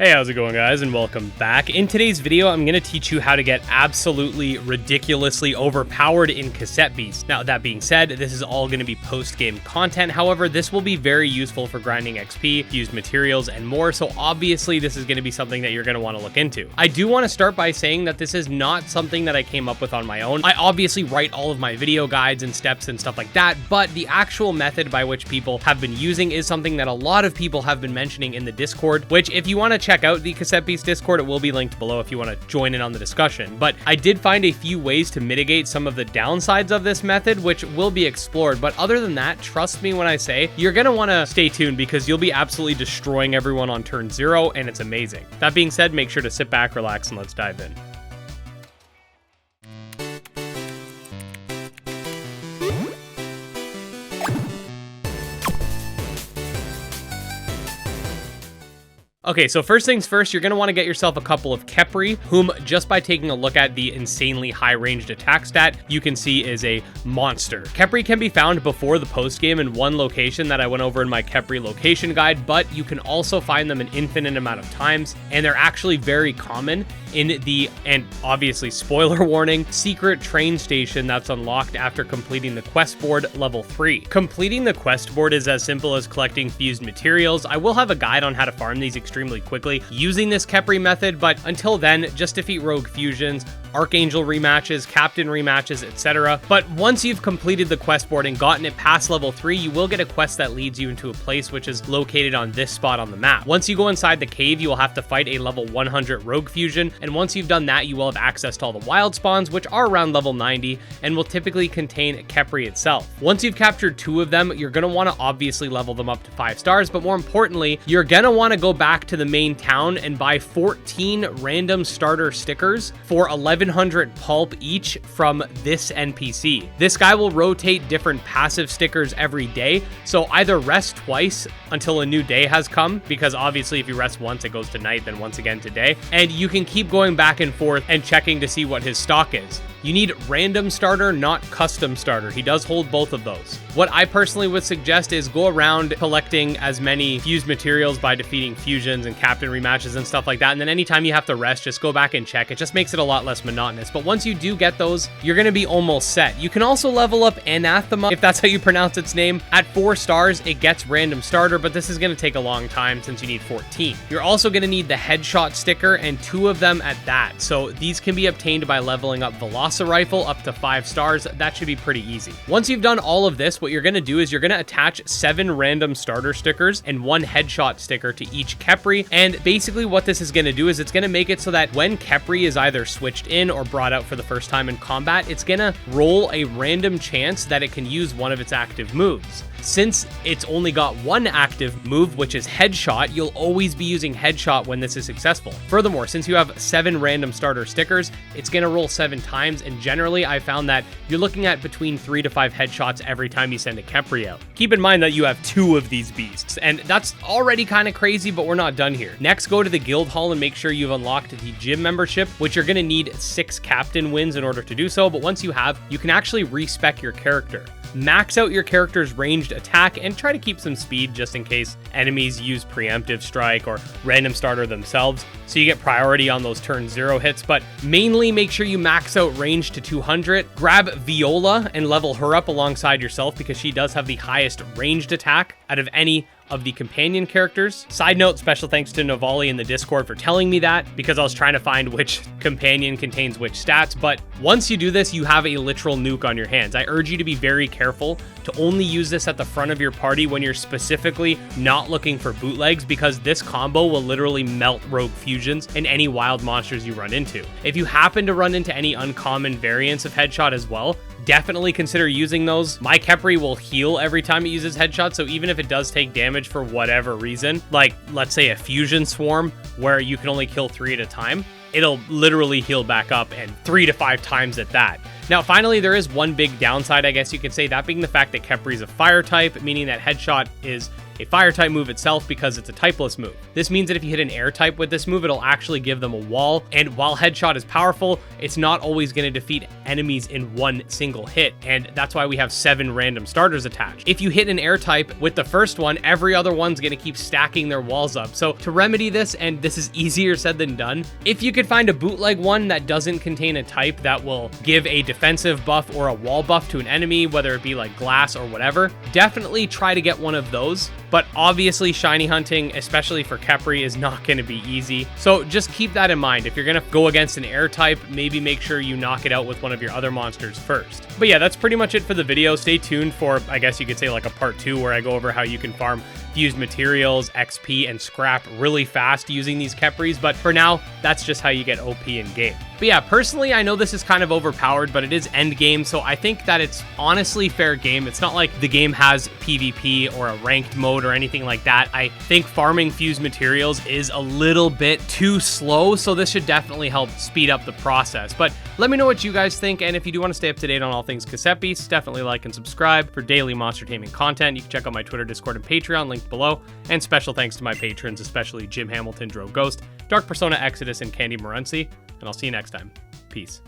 Hey, how's it going, guys, and welcome back. In today's video, I'm going to teach you how to get absolutely ridiculously overpowered in Cassette Beast. Now, that being said, this is all going to be post-game content. However, this will be very useful for grinding XP, fused materials, and more, so obviously this is going to be something that you're going to want to look into. I do want to start by saying that this is not something that I came up with on my own. I obviously write all of my video guides and steps and stuff like that, but the actual method by which people have been using is something that a lot of people have been mentioning in the Discord, which if you want to check out the Cassette Beast Discord, it will be linked below if you want to join in on the discussion. But I did find a few ways to mitigate some of the downsides of this method, which will be explored. But other than that, trust me when I say you're going to want to stay tuned because you'll be absolutely destroying everyone on turn 0, and it's amazing. That being said, make sure to sit back, relax, and let's dive in. Okay, so first things first, you're going to want to get yourself a couple of Khepri, whom just by taking a look at the insanely high ranged attack stat, you can see is a monster. Khepri can be found before the post game in one location that I went over in my Khepri location guide, but you can also find them an infinite amount of times, and they're actually very common in the, and obviously spoiler warning, secret train station that's unlocked after completing the quest board level 3. Completing the quest board is as simple as collecting fused materials. I will have a guide on how to farm these extremely quickly using this Khepri method, but until then, just defeat rogue fusions, Archangel rematches, Captain rematches, etc. But once you've completed the quest board and gotten it past level 3, you will get a quest that leads you into a place which is located on this spot on the map. Once you go inside the cave, you will have to fight a level 100 rogue fusion, and once you've done that, you will have access to all the wild spawns, which are around level 90, and will typically contain Khepri itself. Once you've captured 2 of them, you're going to want to obviously level them up to 5 stars, but more importantly, you're going to want to go back to the main town and buy 14 random starter stickers for 1100 pulp each from this NPC. This guy will rotate different passive stickers every day, so either rest twice until a new day has come, because obviously if you rest once it goes to night, then once again to day, and you can keep going back and forth and checking to see what his stock is. You need random starter, not custom starter. He does hold both of those. What I personally would suggest is go around collecting as many fused materials by defeating fusions and captain rematches and stuff like that. And then anytime you have to rest, just go back and check. It just makes it a lot less monotonous. But once you do get those, you're going to be almost set. You can also level up Anathema, if that's how you pronounce its name. At 4 stars, it gets random starter, but this is going to take a long time since you need 14. You're also going to need the headshot sticker, and 2 of them at that. So these can be obtained by leveling up Velociraptor rifle up to 5 stars. That should be pretty easy. Once you've done all of this, what you're going to do is you're going to attach 7 random starter stickers and 1 headshot sticker to each Khepri. And basically what this is going to do is it's going to make it so that when Khepri is either switched in or brought out for the first time in combat, it's going to roll a random chance that it can use one of its active moves. Since it's only got 1 active move, which is headshot, you'll always be using headshot when this is successful. Furthermore, since you have 7 random starter stickers, it's going to roll 7 times, and generally I found that you're looking at between 3 to 5 headshots every time you send a Khepri out. Keep in mind that you have 2 of these beasts, and that's already kind of crazy, but we're not done here. Next, go to the guild hall and make sure you've unlocked the gym membership, which you're going to need 6 captain wins in order to do so, but once you have, you can actually respec your character. Max out your character's ranged attack and try to keep some speed just in case enemies use preemptive strike or random starter themselves, so you get priority on those turn 0 hits. But mainly make sure you max out range to 200. Grab Viola and level her up alongside yourself because she does have the highest ranged attack out of any of the companion characters. Side note, special thanks to Navali in the Discord for telling me that, because I was trying to find which companion contains which stats. But once you do this, you have a literal nuke on your hands. I urge you to be very careful to only use this at the front of your party when you're specifically not looking for bootlegs, because this combo will literally melt rogue fusions and any wild monsters you run into. If you happen to run into any uncommon variants of headshot as well, definitely consider using those. My Khepri will heal every time it uses headshot, so even if it does take damage for whatever reason, like let's say a fusion swarm where you can only kill 3 at a time, it'll literally heal back up, and 3 to 5 times at that. Now, finally, there is one big downside, I guess you could say, that being the fact that Khepri is a fire type, meaning that headshot is a fire type move itself because it's a typeless move. This means that if you hit an air type with this move, it'll actually give them a wall. And while headshot is powerful, it's not always going to defeat enemies in one single hit. And that's why we have 7 random starters attached. If you hit an air type with the first one, every other one's going to keep stacking their walls up. So to remedy this, and this is easier said than done, if you could find a bootleg one that doesn't contain a type that will give a defensive buff or a wall buff to an enemy, whether it be like glass or whatever, definitely try to get one of those. But obviously shiny hunting, especially for Khepri, is not going to be easy. So just keep that in mind. If you're going to go against an air type, maybe make sure you knock it out with one of your other monsters first. But yeah, that's pretty much it for the video. Stay tuned for, I guess you could say, like a part 2 where I go over how you can farm fused materials, XP, and scrap really fast using these Khepris. But for now, that's just how you get OP in game. But yeah, personally, I know this is kind of overpowered, but it is end game, so I think that it's honestly fair game. It's not like the game has PvP or a ranked mode or anything like that. I think farming fused materials is a little bit too slow, so this should definitely help speed up the process. But let me know what you guys think, and if you do want to stay up to date on all things Cassette Beasts, definitely like and subscribe for daily monster taming content. You can check out my Twitter, Discord, and Patreon linked below. And special thanks to my patrons, especially Jim Hamilton, Dro Ghost, Dark Persona Exodus, and Candy Morency. And I'll see you next time. Peace.